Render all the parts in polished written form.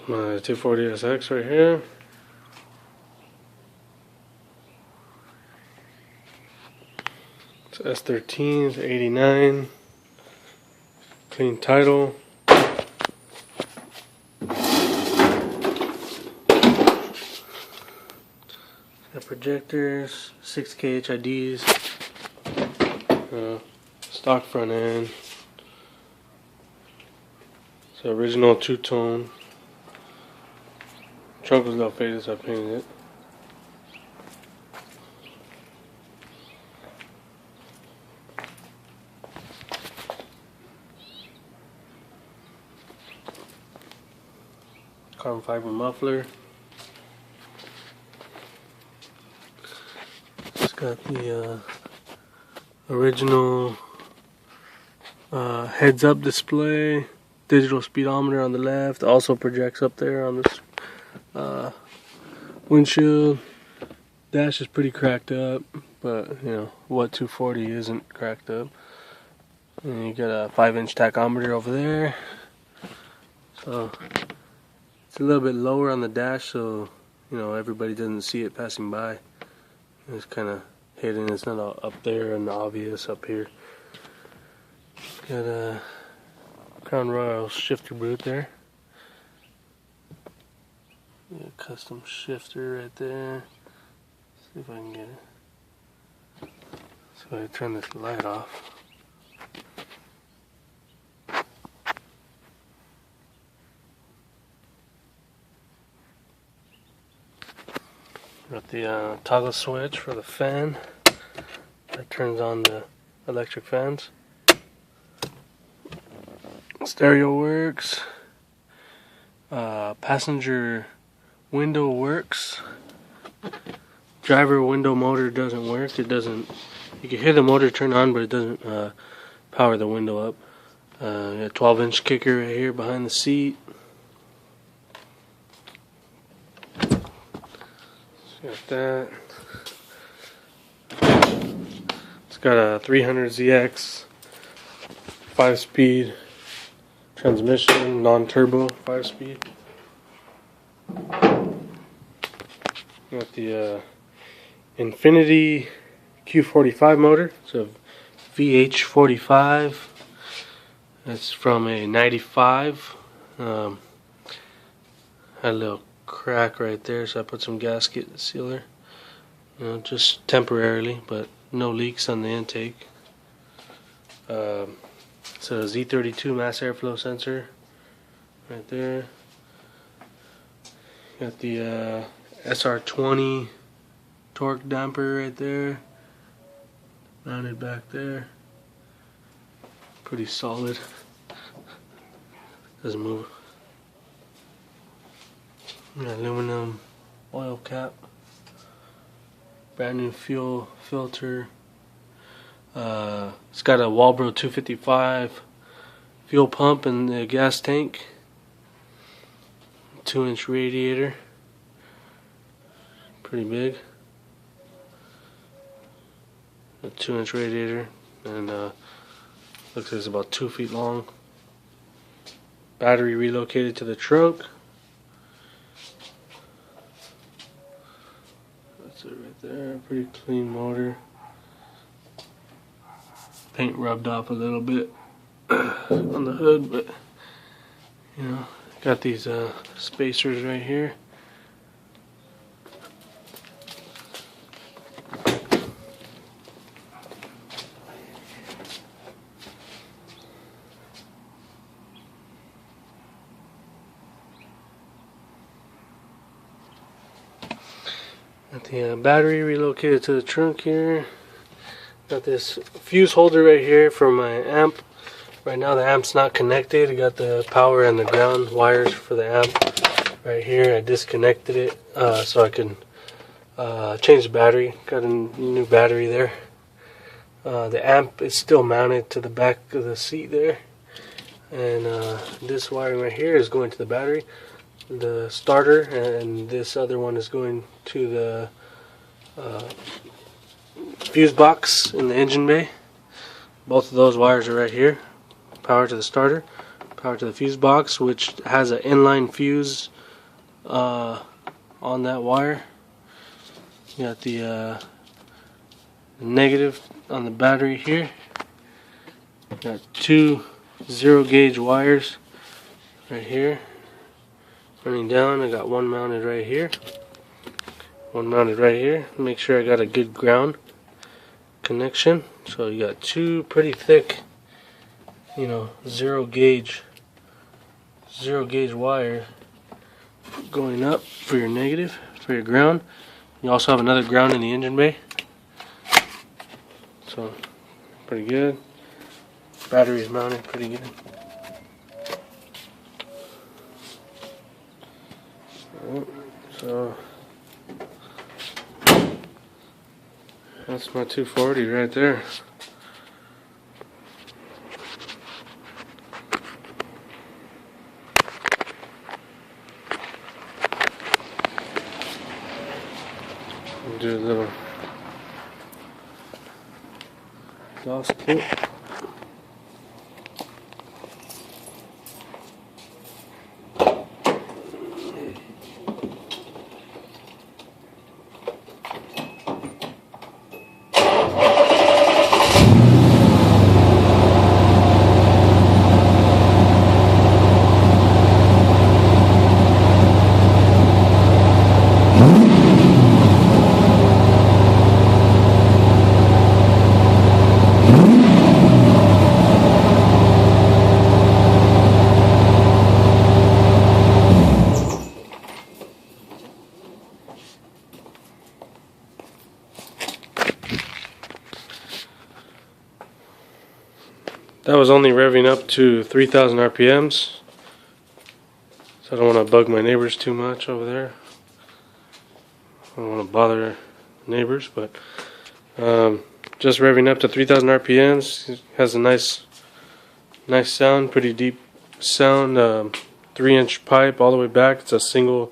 My 240SX right here. It's S13, it's 89. Clean title. Got projectors, 6K HIDs, stock front end. It's original two-tone. Trunk was a little faded, so I painted it. Carbon fiber muffler. It's got the original heads-up display, digital speedometer on the left. Also projects up there on this windshield. Dash is pretty cracked up, but you know what 240 isn't cracked up. And you got a 5-inch tachometer over there. So it's a little bit lower on the dash, so you know everybody doesn't see it passing by. It's kind of hidden. It's not all up there and obvious up here. Got a Crown Royal shifter boot there. Got a custom shifter right there. See if I can get it. So I turn this light off. Got the toggle switch for the fan that turns on the electric fans. Stereo works. Passenger window works. Driver window motor doesn't work. It doesn't. You can hear the motor turn on, but it doesn't power the window up. A 12-inch kicker right here behind the seat. Got that. It's got a 300ZX 5-speed transmission, non-turbo 5-speed. Got the Infinity Q45 motor. It's a VH45. That's from a 95. Had a little crack right there, so I put some gasket sealer, you know, just temporarily, but no leaks on the intake. It's a Z32 mass airflow sensor right there. Got the SR20 torque damper right there, mounted back there. Pretty solid, doesn't move. Aluminum oil cap, brand new fuel filter. It's got a Walbro 255 fuel pump in the gas tank, 2-inch radiator, pretty big, a 2-inch radiator, and looks like it's about 2 feet long. Battery relocated to the trunk. That's it right there. Pretty clean motor. Paint rubbed off a little bit on the hood, but you know, got these spacers right here. Got the battery relocated to the trunk here. Got this fuse holder right here for my amp. Right now the amp's not connected. I got the power and the ground wires for the amp right here. I disconnected it so I can change the battery. Got a new battery there. The amp is still mounted to the back of the seat there. And this wiring right here is going to the battery. The starter, and this other one is going to the fuse box in the engine bay. Both of those wires are right here. Power to the starter, power to the fuse box, which has an inline fuse on that wire. You got the negative on the battery here. Got two 0 gauge wires right here running down. I got one mounted right here, one mounted right here. Make sure I got a good ground connection. So you got two pretty thick, you know, 0 gauge wire going up for your negative, for your ground. You also have another ground in the engine bay, so pretty good. Battery is mounted pretty good. So that's my 240 right there. Do a little exhaust kit. That was only revving up to 3,000 RPMs, so I don't want to bug my neighbors too much over there. I don't want to bother neighbors, but just revving up to 3,000 RPMs. It has a nice sound, pretty deep sound. 3-inch pipe all the way back. It's a single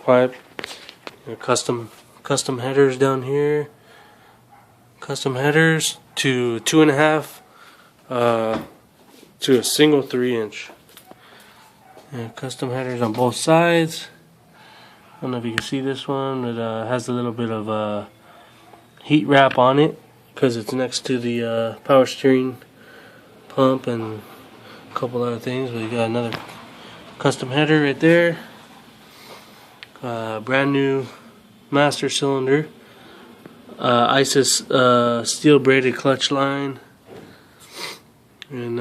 pipe. You know, custom headers down here. Custom headers to 2.5. To a single 3-inch. And custom headers on both sides. I don't know if you can see this one. It has a little bit of heat wrap on it because it's next to the power steering pump and a couple other things. But you got another custom header right there. Brand new master cylinder. ISIS steel braided clutch line. And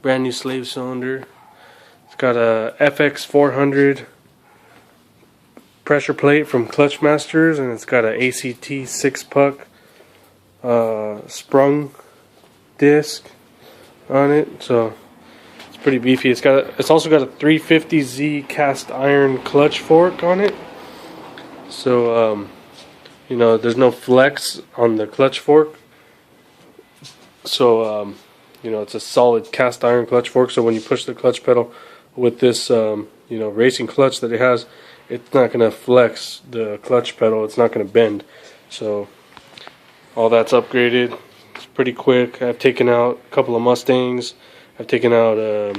brand new slave cylinder. It's got a FX 400 pressure plate from Clutch Masters, and it's got a ACT 6-puck sprung disc on it, so it's pretty beefy. It's also got a 350Z cast iron clutch fork on it, so you know, there's no flex on the clutch fork, so you know, it's a solid cast iron clutch fork, so when you push the clutch pedal with this you know, racing clutch that it has, it's not going to flex the clutch pedal, it's not going to bend. So all that's upgraded. It's pretty quick. I've taken out a couple of Mustangs. I've taken out a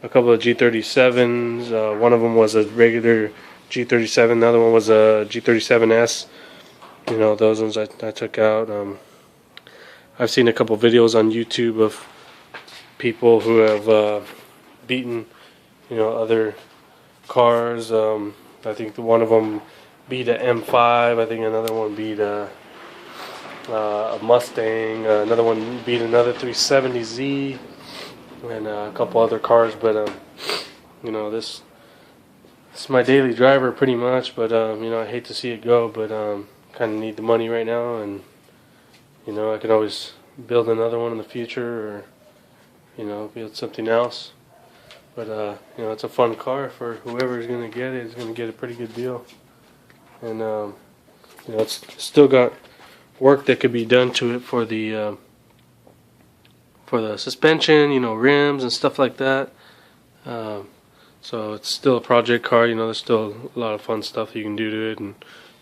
couple of G37s. One of them was a regular G37, the other one was a G37S. You know, those ones I took out. I've seen a couple videos on YouTube of people who have beaten, you know, other cars. I think one of them beat a M5. I think another one beat a Mustang. Another one beat another 370Z, and a couple other cars. But you know, this is my daily driver pretty much. But you know, I hate to see it go, but kind of need the money right now, and you know, I can always build another one in the future, or you know, build something else. But you know, it's a fun car for whoever is going to get it. Is going to get a pretty good deal, and you know, it's still got work that could be done to it for the suspension, you know, rims and stuff like that. So it's still a project car. You know, there's still a lot of fun stuff you can do to it, and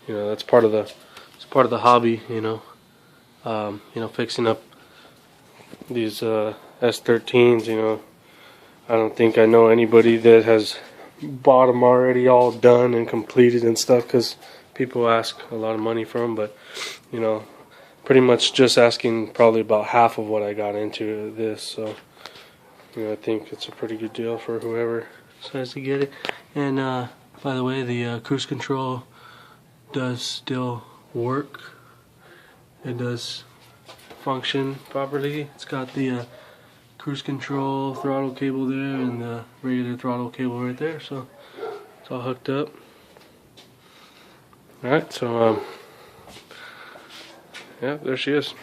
you know, that's part of the hobby. You know, fixing up these S13s. You know, I don't think I know anybody that has bought them already all done and completed and stuff, because people ask a lot of money for them. But you know, pretty much just asking probably about half of what I got into this. So you know, I think it's a pretty good deal for whoever decides to get it. And by the way, the cruise control does still work. It does function properly. It's got the cruise control throttle cable there and the regular throttle cable right there, so it's all hooked up. Alright, so yeah, there she is.